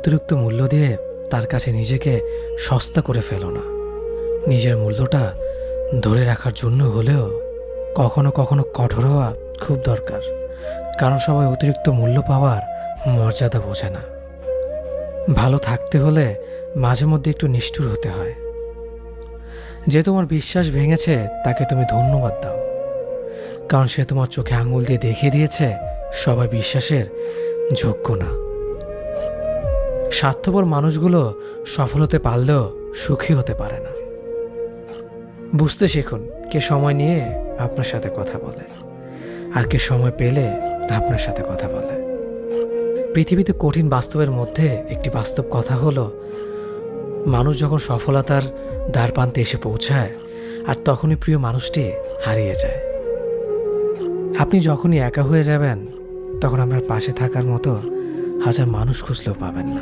অতিরিক্ত মূল্য দিয়ে তার কাছে নিজেকে সস্তা করে ফেলো না। নিজের মূল্যটা ধরে রাখার জন্য হলেও কখনো কখনো কঠোর হওয়া খুব দরকার, কারণ সবাই অতিরিক্ত মূল্য পাওয়ার মর্যাদা বোঝে না। ভালো থাকতে হলে মাঝে মধ্যে একটু নিষ্ঠুর হতে হয়। যে তোমার বিশ্বাস ভেঙেছে তাকে তুমি ধন্যবাদ দাও, কারণ সে তোমার চোখে আঙুল দিয়ে দেখিয়ে দিয়েছে সবাই বিশ্বাসের যোগ্য না। স্বার্থপর মানুষগুলো সফল হতে পারলেও সুখী হতে পারে না। বুঝতে শিখুন কে সময় নিয়ে আপনার সাথে কথা বলে আর কে সময় পেলে আপনার সাথে কথা বলে। পৃথিবীতে কঠিন বাস্তবের মধ্যে একটি বাস্তব কথা হলো, মানুষ যখন সফলতার দ্বারপ্রান্তে এসে পৌঁছায় আর তখনই প্রিয় মানুষটি হারিয়ে যায়। আপনি যখনই একা হয়ে যাবেন তখন আপনার পাশে থাকার মতো হাজার মানুষ খুঁজলেও পাবেন না।